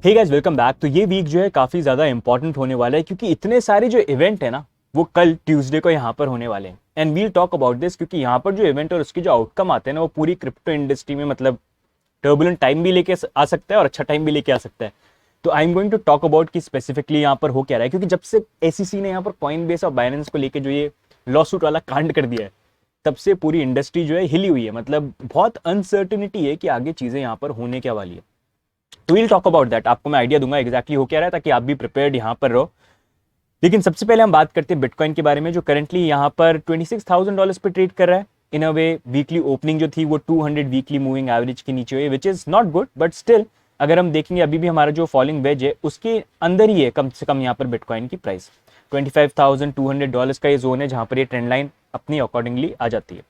Hey guys, welcome back. तो ये week जो है काफ़ी ज़्यादा इंपॉर्टेंट होने वाला है क्योंकि इतने सारे जो इवेंट है ना वो कल ट्यूसडे को यहाँ पर होने वाले हैं। And we'll talk about this क्योंकि यहाँ पर जो इवेंट और उसके जो आउटकम आते हैं ना वो पूरी क्रिप्टो इंडस्ट्री में मतलब टर्बुलेंट टाइम भी लेके आ सकता है और अच्छा टाइम भी लेके आ सकता है। तो I am going to talk about कि स्पेसिफिकली यहाँ पर हो क्या रहा है, क्योंकि जब से एसीसी ने यहाँ पर कॉइनबेस और बाइनेंस को लेके जो ये लॉसूट वाला कांड कर दिया है तब से पूरी इंडस्ट्री जो है हिली हुई है। मतलब बहुत अनसर्टिनिटी है कि आगे चीज़ें यहाँ पर होने क्या वाली है। तो विल टॉक अबाउट दैट, आपको मैं आइडिया दूंगा एग्जैक्टली हो क्या रहा है ताकि आप भी प्रिपेयर्ड यहाँ पर रहो। लेकिन सबसे पहले हम बात करते हैं बिटकॉइन के बारे में, जो करंटली यहाँ पर $26,000 पे ट्रेड कर रहा है। इन अ वे वीकली ओपनिंग जो थी वो 200 वीकली मूविंग एवरेज के नीचे हुई, which is not good, but still अगर हम देखेंगे अभी भी हमारा जो फॉलिंग वेज है उसके अंदर ही है कम से कम यहाँ पर बिटकॉइन की प्राइस। $25,200 का ये जोन है जहाँ पर ये ट्रेंड लाइन अपनी अकॉर्डिंगली आ जाती है।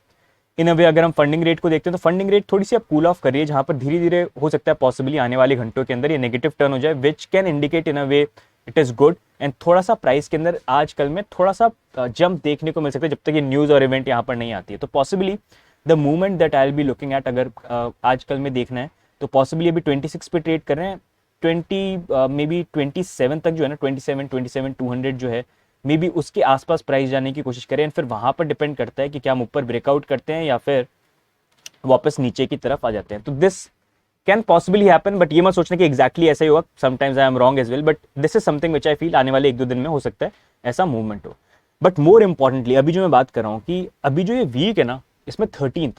इन अ वे अगर हम फंडिंग रेट को देखते हैं तो फंडिंग रेट थोड़ी सी अब कूल ऑफ कर रही है, जहां पर धीरे धीरे हो सकता है पॉसिबली आने वाले घंटों के अंदर ये नेगेटिव टर्न हो जाए, which can indicate in a way it is good. And थोड़ा सा प्राइस के अंदर आजकल में थोड़ा सा जंप देखने को मिल सकता है जब तक ये न्यूज और इवेंट यहाँ पर नहीं आती है। तो possibly the movement that I will be looking at, अगर आजकल में देखना है तो पॉसिबली अभी 26 पे ट्रेड कर रहे हैं, 20 मे बी 27 तक जो है ना 27,200 जो है मे बी उसके आसपास प्राइस जाने की कोशिश करें। फिर वहां पर डिपेंड करता है कि क्या हम ऊपर ब्रेकआउट करते हैं या फिर वापस नीचे की तरफ आ जाते हैं। तो this can possibly happen, but ये मत सोचना कि एग्जैक्टली ऐसा ही होगा। Sometimes I am wrong as well, but this is something which I feel आने वाले 1-2 दिन में हो सकता है ऐसा मूवमेंट हो। बट मोर इंपॉर्टेंटली अभी जो मैं बात कर रहा हूँ कि अभी जो ये वीक है ना इसमें 13th,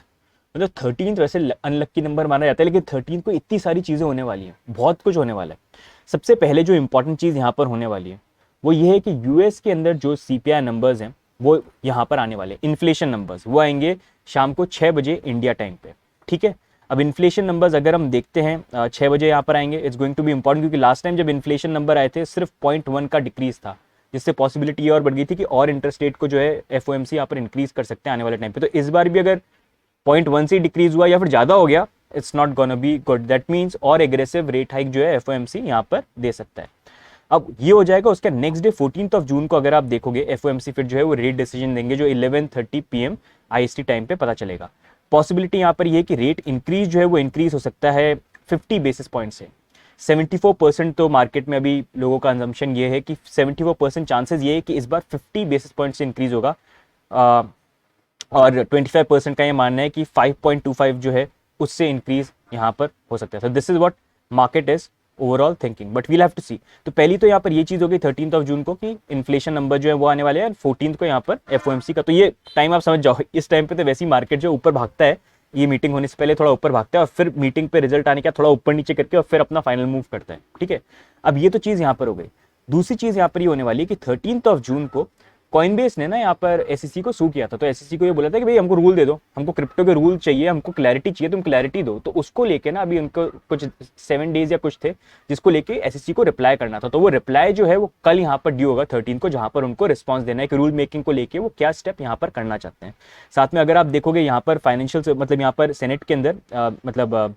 मतलब 13th वैसे अनलक्की नंबर माना जाता है, लेकिन 13th को इतनी सारी चीजें होने वाली है, बहुत कुछ होने वाला है। सबसे पहले जो इंपॉर्टेंट चीज यहाँ पर होने वाली है वो ये है कि यूएस के अंदर जो सीपीआई नंबर्स हैं वो यहाँ पर आने वाले, इन्फ्लेशन नंबर्स वो आएंगे शाम को 6 बजे इंडिया टाइम पे। ठीक है, अब इन्फ्लेशन नंबर्स अगर हम देखते हैं 6 बजे यहाँ पर आएंगे, it's going to be important क्योंकि लास्ट टाइम जब इन्फ्लेशन नंबर आए थे सिर्फ 0.1 का डिक्रीज था, जिससे पॉसिबिलिटी ये और बढ़ गई थी कि और इंटरेस्ट रेट को जो है एफओएमसी यहाँ पर इंक्रीज कर सकते हैं आने वाले टाइम पे। तो इस बार भी अगर 0.1 से डिक्रीज हुआ या फिर ज्यादा हो गया, it's not gonna be good. That means और एग्रेसिव रेट हाइक जो है एफओएमसी यहाँ पर दे सकता है। अब ये हो जाएगा, उसके next day 14th of June को अगर आप देखोगे एफओएमसी फिर जो है वो रेट डिसीजन देंगे जो 11:30 PM आईएसटी टाइम पे पता चलेगा। पॉसिबिलिटी यहाँ पर ये कि रेट इंक्रीज जो है वो इंक्रीज हो सकता है 50 बेसिस पॉइंट से। 74% तो मार्केट में अभी लोगों का कंजम्पशन ये है कि 74% चांसेस ये है कि इस बार 50 बेसिस पॉइंट से इंक्रीज होगा, और 25% का ये मानना है कि 5.25 जो है उससे इंक्रीज यहाँ पर हो सकता है। तो this is what market is overall thinking, but we'll have to see. तो पहली तो यहाँ पर ये चीज होगी 13th ऑफ जून को कि इन्फ्लेशन नंबर जो है वो आने वाले हैं, 14th को यहाँ पर एफओएमसी का। तो ये टाइम आप समझ जाओ, इस टाइम पे तो वैसी मार्केट जो ऊपर भागता है, ये मीटिंग होने से पहले थोड़ा ऊपर भागता है और फिर मीटिंग पे रिजल्ट आने का थोड़ा ऊपर नीचे करके और फिर अपना फाइनल मूव करता है। ठीक है, अब ये तो चीज यहाँ पर हो गई। दूसरी चीज यहाँ पर ये होने वाली है कि 13th ऑफ जून को कॉइनबेस ने ना यहाँ पर एसईसी को सू किया था। तो एसईसी को ये बोला था कि भाई हमको रूल दे दो, हमको क्रिप्टो के रूल चाहिए, हमको क्लैरिटी चाहिए, तुम क्लैरिटी दो। तो उसको लेके ना अभी उनको कुछ 7 डेज या कुछ थे जिसको लेके एसईसी को रिप्लाई करना था। तो वो रिप्लाई जो है वो कल यहाँ पर ड्यू होगा 13 को, जहां पर उनको रिस्पॉन्स देना है कि रूल मेकिंग को लेके वो क्या स्टेप यहाँ पर करना चाहते हैं। साथ में अगर आप देखोगे यहाँ पर फाइनेंशियल मतलब यहाँ पर सेनेट के अंदर मतलब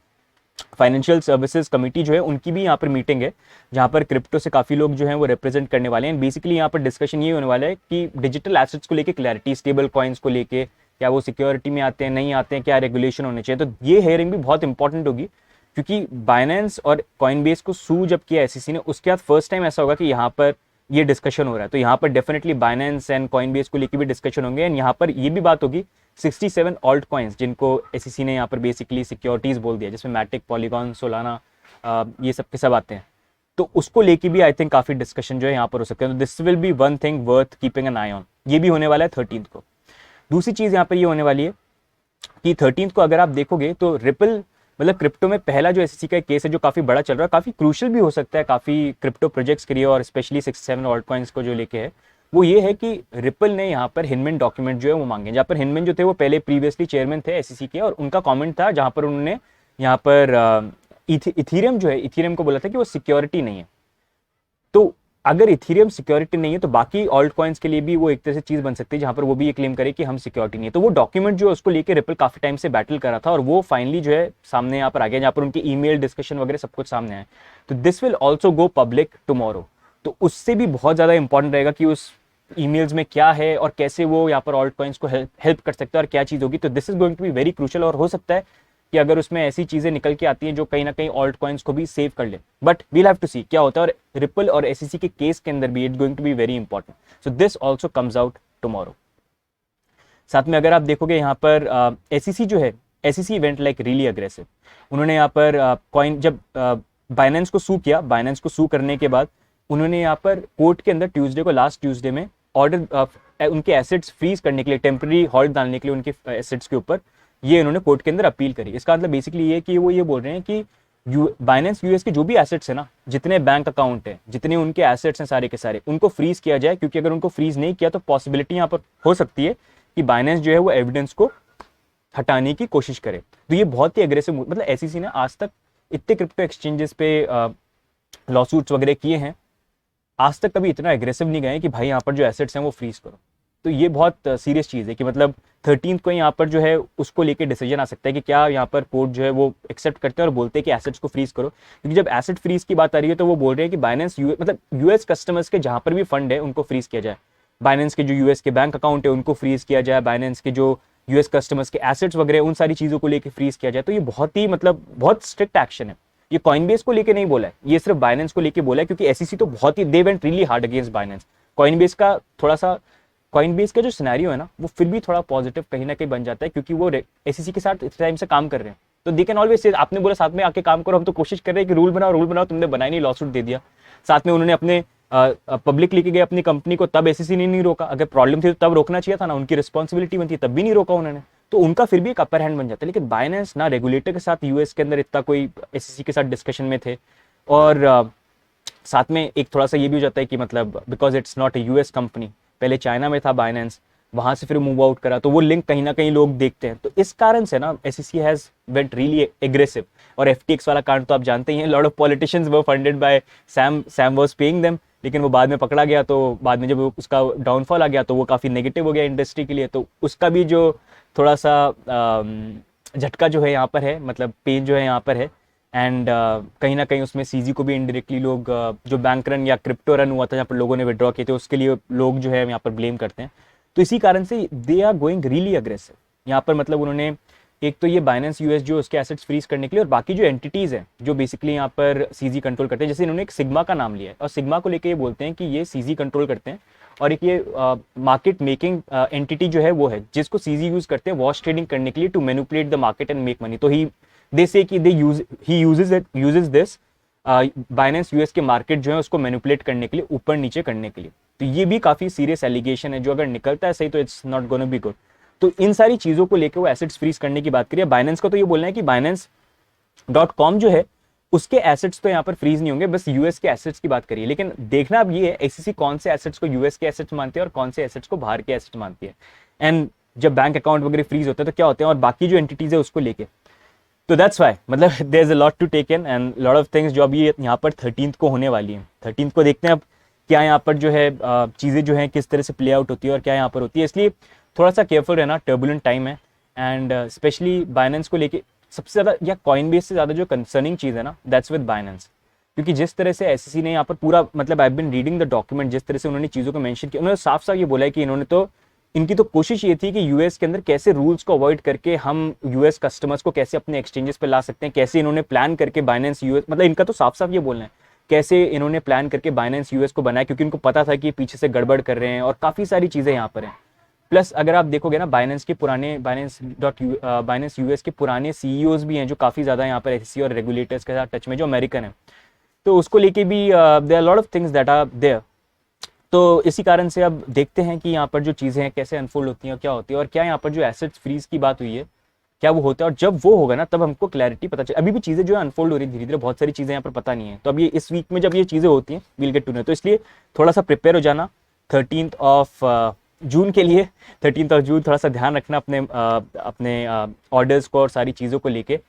फाइनेंशियल सर्विसेज कमेटी जो है उनकी भी यहाँ पर मीटिंग है, जहाँ पर क्रिप्टो से काफी लोग जो हैं वो रिप्रेजेंट करने वाले हैं। बेसिकली यहाँ पर डिस्कशन ये होने वाला है कि डिजिटल एसेट्स को लेके क्लैरिटी, स्टेबल कॉइन्स को लेके क्या वो सिक्योरिटी में आते हैं नहीं आते हैं, क्या रेगुलेशन होने चाहिए। तो ये हेयरिंग भी बहुत इंपॉर्टेंट होगी क्योंकि बाइनेंस और कॉइनबेस को सू जब किया एसईसी ने उसके बाद फर्स्ट टाइम ऐसा होगा कि यहाँ पर ये डिस्कशन हो रहा है। तो यहाँ पर डेफिनेटली बाइनेंस एंड कॉइनबेस को लेकर भी डिस्कशन होंगे। एंड यहाँ पर ये भी बात होगी 67 ऑल्ट कॉइन्स जिनको एसईसी ने यहाँ पर बेसिकली सिक्योरिटीज बोल दिया, जिसमें मैटिक, पॉलीगॉन, सोलाना ये सब के सब आते हैं। तो उसको लेके भी आई थिंक काफी डिस्कशन जो है यहाँ पर हो सकते हैं। तो this will be one thing worth keeping an I on. ये भी होने वाला है 13th को। दूसरी चीज यहाँ पर ये होने वाली है कि 13th को अगर आप देखोगे तो रिपल मतलब क्रिप्टो में पहला जो एसईसी का केस है जो काफी बड़ा चल रहा है, काफी क्रूशियल भी हो सकता है काफी क्रिप्टो प्रोजेक्ट्स के लिए, और स्पेशली 67 ऑल्ट कॉइन्स को जो लेके है वो ये है कि रिपल ने यहाँ पर हिनमैन डॉक्यूमेंट जो है वो मांगे, जहाँ पर हिनमैन जो थे वो पहले प्रीवियसली चेयरमैन थे एसईसी के, और उनका कमेंट था जहाँ पर उन्होंने यहाँ पर इथीरियम जो है, इथीरियम को बोला था कि वो सिक्योरिटी नहीं है। तो अगर इथीरियम सिक्योरिटी नहीं है तो बाकी ऑल्ट कॉइन्स के लिए भी वो एक तरह से चीज बन सकती है जहां पर वो भी ये क्लेम करे कि हम सिक्योरिटी नहीं है। तो वो डॉक्यूमेंट जो है उसको लेके रिपल काफी टाइम से बैटल कर रहा था और वो फाइनली जो है सामने यहाँ पर आ गया, जहां पर उनकी ईमेल डिस्कशन वगैरह सब कुछ सामने आए। तो this will also go public tomorrow. तो उससे भी बहुत ज्यादा इंपॉर्टेंट रहेगा कि उस ईमेल्स में क्या है और कैसे वो यहाँ पर ऑल्ट कॉइन्स को हेल्प कर सकता है और क्या चीज होगी। तो this is going to be very crucial, और हो सकता है कि अगर उसमें ऐसी चीजें निकल के आती हैं जो कहीं ना कहीं ऑल्ट कॉइन्स को भी सेव कर ले, बट वील हैव टू सी क्या होता है। और रिपल और एसईसी के केस के अंदर भी it's going to be very important, so this also comes out tomorrow. साथ में अगर आप देखोगे यहाँ पर एसईसी जो है, SEC event like really aggressive. उन्होंने यहाँ पर कॉइन जब बाइनेंस को सू किया, बाइनेंस को सू करने के बाद उन्होंने यहाँ पर कोर्ट के अंदर ट्यूसडे को, लास्ट ट्यूसडे में ऑर्डर उनके एसेट्स फ्रीज करने के लिए, टेम्पररी हॉल्ट डालने के लिए उनके एसेट्स के ऊपर, ये उन्होंने कोर्ट के अंदर अपील करी। इसका मतलब बेसिकली ये कि वो ये बोल रहे हैं कि बाइनेंस यूएस के जो भी एसेट्स है ना, जितने बैंक अकाउंट है, जितने उनके एसेट्स हैं सारे के सारे, उनको फ्रीज किया जाए, क्योंकि अगर उनको फ्रीज नहीं किया तो पॉसिबिलिटी यहाँ पर हो सकती है कि बाइनेंस जो है वो एविडेंस को हटाने की कोशिश करे। तो ये बहुत ही एग्रेसिव, मतलब एसईसी ने आज तक इतने क्रिप्टो एक्सचेंजेस पे लॉसूट्स वगैरह किए हैं, आज तक कभी इतना एग्रेसिव नहीं गए कि भाई यहाँ पर जो एसेट्स हैं वो फ्रीज करो। तो ये बहुत सीरियस चीज़ है कि मतलब 13 को यहाँ पर जो है उसको लेके डिसीजन आ सकता है कि क्या यहाँ पर कोर्ट जो है वो एक्सेप्ट करते हैं और बोलते हैं कि एसेट्स को फ्रीज करो। क्योंकि जब एसेट फ्रीज की बात आ रही है तो वो बोल रहे हैं कि बाइनेंस मतलब यूएस कस्टमर्स के जहाँ पर भी फंड है उनको फ्रीज किया जाए, बाइनेंस के जो यूएस के बैंक अकाउंट है उनको फ्रीज किया जाए, बाइनेंस के जो यूएस कस्टमर्स के एसेट्स वगैरह उन सारी चीज़ों को लेकर फ्रीज किया जाए। तो ये बहुत ही मतलब बहुत स्ट्रिक्ट एक्शन है। ये कॉइनबेस को लेके नहीं बोला है, ये सिर्फ बाइनेंस को लेके बोला है, क्योंकि एसईसी तो बहुत ही they went really hard against Binance. Coinbase का थोड़ा सा, कॉइनबेस का जो सिनेरियो है ना वो फिर भी थोड़ा पॉजिटिव कहीं ना कहीं बन जाता है, क्योंकि वो एसईसी के साथ इस टाइम से काम कर रहे हैं। तो दे कैन ऑलवेज से, आपने बोला साथ में आके काम करो, हम तो कोशिश कर रहे हैं कि रूल बनाओ, तुमने बनाई नहीं, लॉसूट दे दिया। साथ में उन्होंने अपने पब्लिक लेके गए अपनी कंपनी को, तब एसईसी ने नहीं रोका। अगर प्रॉब्लम थी तो तब रोकना चाहिए था ना, उनकी रिस्पॉन्सिबिलिटी बनती, तब भी नहीं रोका उन्होंने। तो उनका फिर भी एक अपर हैंड बन जाता है। लेकिन बाइनेंस ना रेगुलेटर के साथ यूएस के अंदर इतना कोई एसईसी के साथ डिस्कशन में थे, और साथ में एक थोड़ा सा ये भी हो जाता है कि मतलब because it's not a US company, पहले चाइना में था बाइनेंस, वहां से फिर मूव आउट करा, तो वो लिंक कहीं ना कहीं लोग देखते हैं। तो इस कारण से ना SEC has went really aggressive. और एफटीएक्स वाला कांड तो आप जानते ही हैं, lot of politicians were funded by Sam was paying them, लेकिन वो बाद में पकड़ा गया। तो बाद में जब उसका डाउनफॉल आ गया तो वो काफ़ी नेगेटिव हो गया इंडस्ट्री के लिए। तो उसका भी जो थोड़ा सा झटका जो है यहाँ पर है, मतलब पेन जो है यहाँ पर है। एंड कहीं ना कहीं उसमें सीजी को भी इनडायरेक्टली लोग जो बैंक रन या क्रिप्टो रन हुआ था जहाँ पर लोगों ने विड्रॉ किए थे, उसके लिए लोग जो है यहाँ पर ब्लेम करते हैं। तो इसी कारण से they are going really aggressive यहाँ पर। मतलब उन्होंने एक तो ये बाइनेंस यूएस जो उसके एसेट्स फ्रीज करने के लिए, और बाकी जो एंटिटीज हैं जो बेसिकली यहाँ पर सीजी कंट्रोल करते हैं, जैसे इन्होंने एक सिग्मा का नाम लिया है, और सिग्मा को लेके ये बोलते हैं कि ये सीजी कंट्रोल करते हैं। और एक ये मार्केट मेकिंग एंटिटी जो है वो है जिसको सीजी यूज करते हैं वॉश ट्रेडिंग करने के लिए, to manipulate the market and make money. तो दे से कि ही यूजेस दिस बाइनेंस यूएस के मार्केट जो है उसको मैनिपुलेट करने के लिए, ऊपर नीचे करने के लिए। तो ये भी काफी सीरियस एलिगेशन है, जो अगर निकलता है सही तो it's not gonna be good. तो इन सारी चीजों को लेकर वो एसेट्स फ्रीज करने की बात करिए। बाइनेंस का तो ये बोलना है कि Binance.com जो है उसके एसेट्स तो यहाँ पर फ्रीज नहीं होंगे, बस यूएस के एसेट्स की बात करिए। लेकिन देखना अब ये है एसईसी कौन से एसेट्स को यूएस के एसेट्स मानती है और कौन से एसेट्स को बाहर के एसेट्स मानती है। एंड जब बैंक अकाउंट वगैरह फ्रीज होते हैं तो क्या होते हैं, और बाकी जो एंटिटीज है उसको लेके। तो दैट्स वाई मतलब there is a lot to take in and lot of things जो अभी यहाँ पर 13th को होने वाली है। 13th को देखते हैं अब क्या यहाँ पर जो है चीज़ें जो है किस तरह से प्ले आउट होती है और क्या यहाँ पर होती है। इसलिए थोड़ा सा केयरफुल रहना, टर्बुलेंट टाइम है। एंड स्पेशली बाइनेंस को लेके सबसे ज़्यादा या कॉइनबेस से ज़्यादा जो कंसर्निंग चीज़ है ना, दैट्स विद बाइनेंस। क्योंकि जिस तरह से एसईसी ने यहाँ पर पूरा, मतलब I been reading the document, जिस तरह से उन्होंने चीज़ों को मेंशन किया, उन्होंने साफ साफ ये बोला है कि इनकी तो कोशिश ये थी कि यूएस के अंदर कैसे रूल्स को अवॉइड करके हम यूएस कस्टमर्स को कैसे अपने एक्सचेंजेस पे ला सकते हैं, कैसे इन्होंने प्लान करके बाइनेंस यूएस, मतलब इनका तो साफ साफ ये बोलना है कैसे इन्होंने प्लान करके बाइनेंस यूएस को बनाया, क्योंकि इनको पता था कि पीछे से गड़बड़ कर रहे हैं और काफ़ी सारी चीज़ें यहाँ पर हैं। प्लस अगर आप देखोगे ना, बाइनेंस यूएस के पुराने सीईओज भी हैं जो काफ़ी ज़्यादा यहाँ पर एसईसी और रेगुलेटर्स के साथ टच में, जो अमेरिकन है। तो उसको लेके भी there are lot of things that are there. तो इसी कारण से अब देखते हैं कि यहाँ पर जो चीज़ें हैं कैसे अनफोल्ड होती हैं, क्या होती है, और क्या यहाँ पर जो एसेट्स फ्रीज की बात हुई है क्या वो होता है। और जब वो होगा ना तब हमको क्लैरिटी पता चले। अभी भी चीज़ें जो है अनफोल्ड हो रही है धीरे धीरे, बहुत सारी चीज़ें यहाँ पर पता नहीं है। तो अब ये इस वीक में जब ये चीज़ें होती हैं विल गेट टू नो। तो इसलिए थोड़ा सा प्रिपेयर हो जाना 13th ऑफ जून के लिए। 13th ऑफ जून थोड़ा सा ध्यान रखना अपने ऑर्डर्स को और सारी चीज़ों को लेके।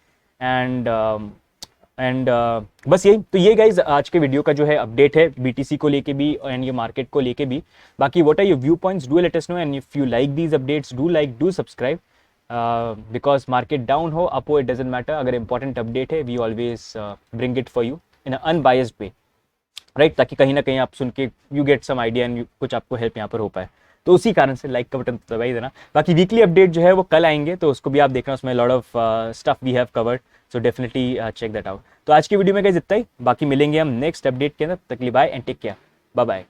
एंड बस यही तो, ये गाइज आज के वीडियो का जो है अपडेट है बीटीसी को लेके भी एंड ये मार्केट को लेके भी। बाकी what are your viewpoints, do let us know, and if you like these updates do subscribe, because market down हो अप हो इट डजेंट मैटर। अगर इंपॉर्टेंट अपडेट है we always bring it for you in a unbiased way, right, ताकि कहीं ना कहीं आप सुन के you get some idea and कुछ आपको हेल्प यहाँ पर हो पाए। तो उसी कारण से लाइक का बटन दबाई देना। बाकी वीकली अपडेट जो है वो कल आएंगे, तो उसको भी आप देखना, उसमें lot of stuff we have covered, so definitely check that out. तो आज की वीडियो में गाइस इतना ही, बाकी मिलेंगे हम नेक्स्ट अपडेट के अंदर। तक के लिए bye and take care, bye bye.